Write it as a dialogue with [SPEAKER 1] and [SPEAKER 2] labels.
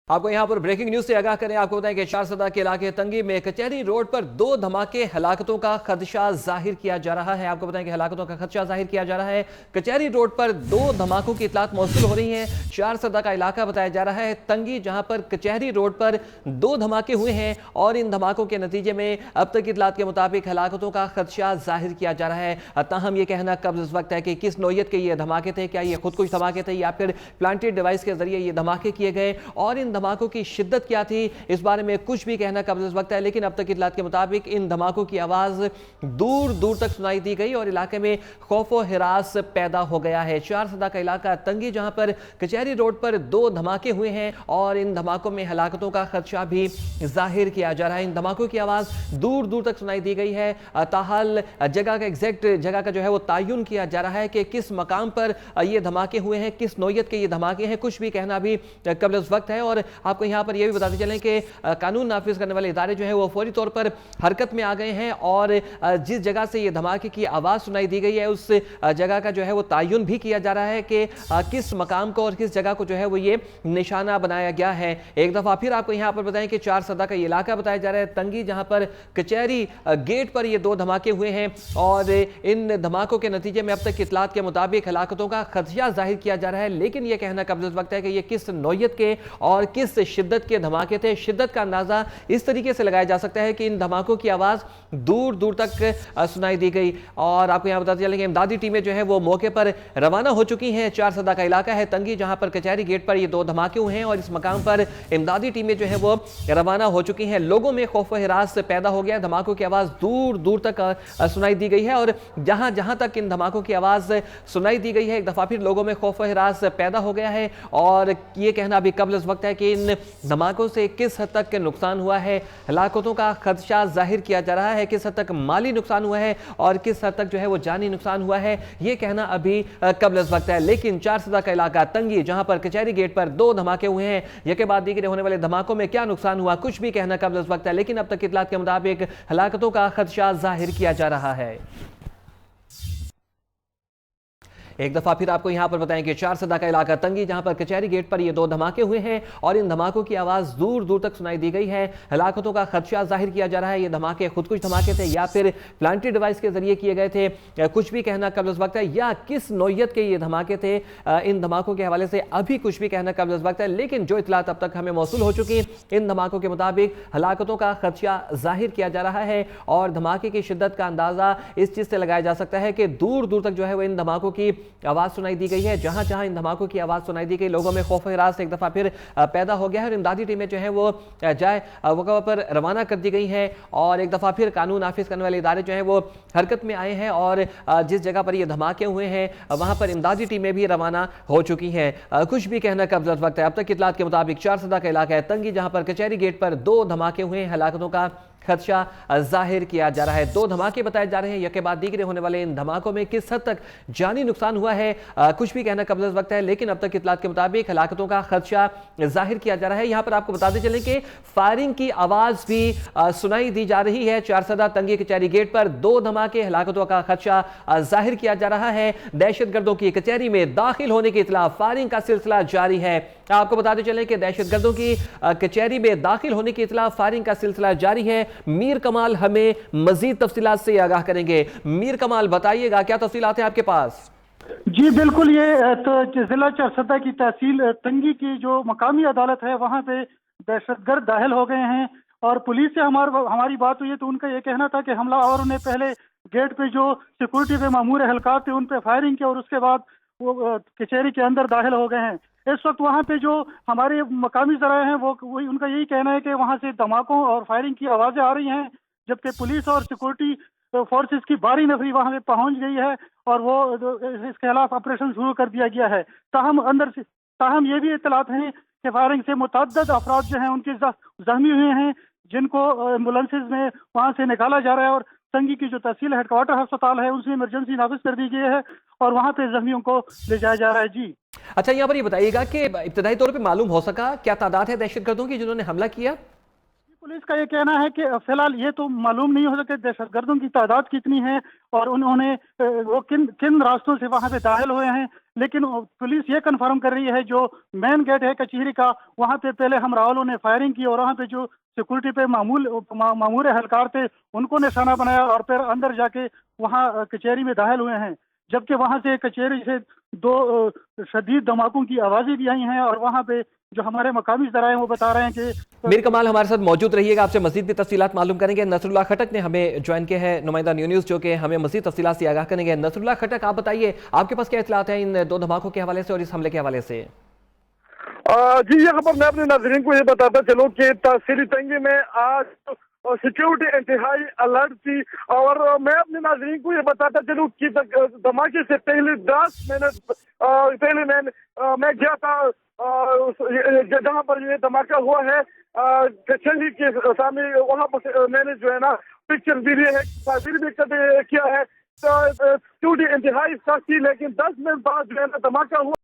[SPEAKER 1] आपको यहां पर ब्रेकिंग न्यूज से आगाह करें। आपको बताएं कि चारसदा के इलाके तंगी में कचहरी रोड पर 2 धमाके, हलाकतों का खदशा जाहिर किया जा रहा है। आपको बताएं कि हलाकतों का खदशा जाहिर किया जा रहा है। कचहरी रोड पर 2 धमाकों की इतलात मौसूल हो रही है। चारसदा का इलाका बताया जा रहा है तंगी, जहां पर कचहरी रोड पर 2 धमाके हुए हैं और इन धमाकों के नतीजे में अब तक इतलात के मुताबिक हलाकतों का खदशा जाहिर किया जा रहा है। ताहम यह कहना कब्ज़ इस वक्त है कि किस नौयत के ये धमाके थे, क्या ये खुदकुश धमाके थे या फिर प्लांटेड डिवाइस के जरिए ये धमाके किए गए और इन धमाकों की शिद्दत क्या थी, इस बारे में कुछ भी कहना कब्ज़ इस वक्त है। लेकिन अब तक इतलात के मुताबिक इन धमाकों की आवाज दूर दूर तक सुनाई दी गई और इलाके में खौफ व हिरास पैदा हो गया है। चारसदा का इलाका तंगी, जहां पर कचहरी रोड पर 2 धमाके हुए हैं और इन धमाकों में हलाकतों का खदशा भी जाहिर किया जा रहा है। इन धमाकों की आवाज दूर दूर तक सुनाई दी गई है। ताहल जगह का एग्जैक्ट जगह का जो है वो तायुन किया जा रहा है कि किस मकाम पर ये धमाके हुए हैं, किस नौयत के ये धमाके हैं, कुछ भी कहना भी कब्ल इस वक्त है। और आपको यहाँ पर यह भी बताते चलें कि कानून नाफिज करने वाले इदारे जो है वो फौरी तौर पर हरकत में आ गए हैं और जिस जगह से ये धमाके की आवाज़ सुनाई दी गई है उस जगह का जो है वो तायुन भी किया जा रहा है कि किस मकाम को और किस जगह को जो है वो ये निशाना बनाया गया है। एक दफ़ा फिर आपको यहाँ पर बताएं कि चारसदा का ये इलाका बताया जा रहा है तंगी, जहाँ पर कचहरी गेट पर ये 2 धमाके हुए हैं और इन धमाकों के नतीजे में अब तक इतलात के मुताबिक हलाकतों का खदशा जाहिर किया जा रहा है। लेकिन यह कहना कब्ज़ इस वक्त है कि ये किस नौयत के और किस शिद्दत के धमाके थे। शिद्दत का अंदाजा इस तरीके से लगाया जा सकता है कि इन धमाकों की आवाज दूर दूर तक सुनाई दी गई। और आपको यहां बताते चलें कि इमदादी टीमें जो है वो मौके पर रवाना हो चुकी हैं। चारसदा का इलाका है तंगी, जहां पर कचहरी गेट पर ये 2 धमाके हुए हैं और इस मकाम पर इमदादी टीमें जो है वो रवाना हो चुकी हैं। लोगों में खौफ व हिरास पैदा हो गया। धमाकों की आवाज दूर दूर तक सुनाई दी गई है और जहां जहां तक इन धमाकों की आवाज सुनाई दी गई है, एक दफा फिर लोगों में खौफ व हिरास पैदा हो गया है। और ये कहना भी कब्ल इस वक्त है कि इन धमाकों से किस हद तक नुकसान हुआ है, हलाकतों का खदशा जाहिर किया जा रहा है, किस हद तक माली नुकसान हुआ है और किस हद तक जो है वो जानी नुकसान हुआ है, ये कहना अभी कब्ल इस वक्त है। लेकिन चारसदा का इलाका तंगी, जहां पर कचहरी गेट पर 2 धमाके हुए हैं, यके बाद दीगरे होने वाले धमाकों में क्या नुकसान हुआ, कुछ भी कहना कब्ल इस वक्त है। लेकिन अब तक इतलात के मुताबिक हलाकतों का खदशा जाहिर किया जा रहा है। एक दफा फिर आपको यहां पर बताएं कि चारसदा का इलाका तंगी, जहां पर कचहरी गेट पर ये 2 धमाके हुए हैं और इन धमाकों की आवाज दूर दूर तक सुनाई दी गई है। हलाकतों का खदशा जाहिर किया जा रहा है। ये धमाके खुद कुछ धमाके थे या फिर प्लांटेड डिवाइस के जरिए किए गए थे, कुछ भी कहना कब्ल इस वक्त है, या किस नौयत के ये धमाके थे, इन धमाकों के हवाले से अभी कुछ भी कहना कब्ल इस वक्त है। लेकिन जो इतलात अब तक हमें मौसूल हो चुकी, इन धमाकों के मुताबिक हलाकतों का खदशा जाहिर किया जा रहा है और धमाके की शिद्दत का अंदाजा इस चीज से लगाया जा सकता है कि दूर दूर तक जो है वो इन धमाकों की आवाज सुनाई दी गई है। जहां जहां इन धमाकों की आवाज सुनाई दी गई, लोगों में खौफ हिरास एक दफा फिर पैदा हो गया है और इमदादी टीमें जो है वो जाए वक़्त पर रवाना कर दी गई हैं और एक दफा फिर कानून नाफिज करने वाले इदारे जो है वो हरकत में आए हैं और जिस जगह पर ये धमाके हुए हैं वहां पर इमदादी टीमें भी रवाना हो चुकी हैं। कुछ भी कहना कब्ज़ इस वक्त है। अब तक इतलात के मुताबिक चारसदा का इलाका है तंगी, जहां पर कचहरी गेट पर 2 धमाके हुए हैं, हलाकतों का खदशा जाहिर किया जा रहा है। 2 धमाके बताए जा रहे हैं। यके बाद दीगरे होने वाले इन धमाकों में किस हद तक जानी नुकसान हुआ है, कुछ भी कहना कब्ज़ इस वक्त है। लेकिन अब तक इतलात के मुताबिक हलाकतों का खदशा जाहिर किया जा रहा है। यहां पर आपको बताते चलें कि फायरिंग की आवाज भी सुनाई दी जा रही है। चारसदा तंगी कचहरी गेट पर 2 धमाके, हलाकतों का खदशा जाहिर किया जा रहा है। दहशतगर्दों की कचहरी में दाखिल होने के इत्तला, फायरिंग का सिलसिला जारी है। आपको बताते चलें कि दहशतगर्दों की कचहरी में दाखिल होने की इत्तला, फायरिंग का सिलसिला जारी है। मीर कमाल हमें मजीद तफसीलात से आगाह करेंगे। मीर कमाल, बताइएगा क्या तफसीलात हैं आपके पास?
[SPEAKER 2] जी बिल्कुल, ये तो जिला चारसदा की तहसील तंगी की जो मकामी अदालत है वहां पे दहशतगर्द दाखिल हो गए हैं और पुलिस से हमारी बात हुई तो उनका ये कहना था कि हमलावरों ने पहले गेट पे जो सिक्योरिटी के मामूर एहलकार थे उन पे फायरिंग की और उसके बाद वो कचहरी के अंदर दाखिल हो गए हैं। इस वक्त वहाँ पे जो हमारे मकामी ज़राए हैं वो उनका यही कहना है कि वहाँ से धमाकों और फायरिंग की आवाज़ें आ रही हैं, जबकि पुलिस और सिक्योरिटी फोर्सेस की भारी नफरी वहाँ पे पहुँच गई है और वो इसके खिलाफ ऑपरेशन शुरू कर दिया गया है। ताहम ये भी इत्तलात हैं कि फायरिंग से मुतअद्दिद अफराद जो हैं उनके जख्मी हुए हैं, जिनको एम्बुलेंसेज में वहाँ से निकाला जा रहा है और तंगी की जो तहसील हेडक्वार्टर अस्पताल है उसमें इमरजेंसी नाफिज कर दी गई है और वहाँ पे जख्मियों को ले जाया जा रहा है। जी
[SPEAKER 1] अच्छा, यहाँ पर ये बताइएगा कि इब्तदाई तौर पे मालूम हो सका क्या तादाद है दहशतगर्दों की जिन्होंने हमला किया?
[SPEAKER 2] पुलिस का ये कहना है कि फिलहाल ये तो मालूम नहीं हो सके दहशतगर्दों की तादाद कितनी है और उन्होंने वो किन किन रास्तों से वहां पे दाखिल हुए हैं, लेकिन पुलिस ये कंफर्म कर रही है जो मेन गेट है कचहरी का, वहां पे पहले हम रावलों ने फायरिंग की और वहां पे जो सिक्योरिटी पे मामूर एहलकार थे उनको निशाना बनाया और फिर अंदर जाके वहां कचहरी में दाखिल हुए हैं। जबकि वहां से कचहरी से दो शदीद धमाकों की आवाजें भी आई हैं और वहां पे जो हमारे मकामी ज़राए हैं वो बता रहे हैं कि
[SPEAKER 1] मीर कमाल हमारे साथ मौजूद रहिएगा, आपसे मजीद भी तफसीलात मालूम करेंगे। नसरुल्लाह खटक ने हमें ज्वाइन किया है, नुमाइंदा न्यूज़, जो कि हमें मजीद तफसीलात से आगाह करेंगे। नसरुल्लाह खटक, आप बताइए आपके पास क्या इतलात है इन दो धमाकों के हवाले से और इस हमले के हवाले से?
[SPEAKER 3] जी, यहाँ पर मैं अपने नाज़रीन को ये बताता चलूँ कि तहसील तंगी में आज सिक्योरिटी इंतहाई अलर्ट थी और मैं अपने नाज़रीन को ये बताता चलूँ कि धमाके से पहले 10 मिनट पहले मैं गया था जहाँ पर ये धमाका हुआ है कचहरी के सामने, वहाँ पर मैंने जो है ना पिक्चर भी लिए है, तस्वीर भी किया है। सिक्योरिटी इंतहाई सख्त थी, लेकिन 10 मिनट बाद जो है ना धमाका हुआ।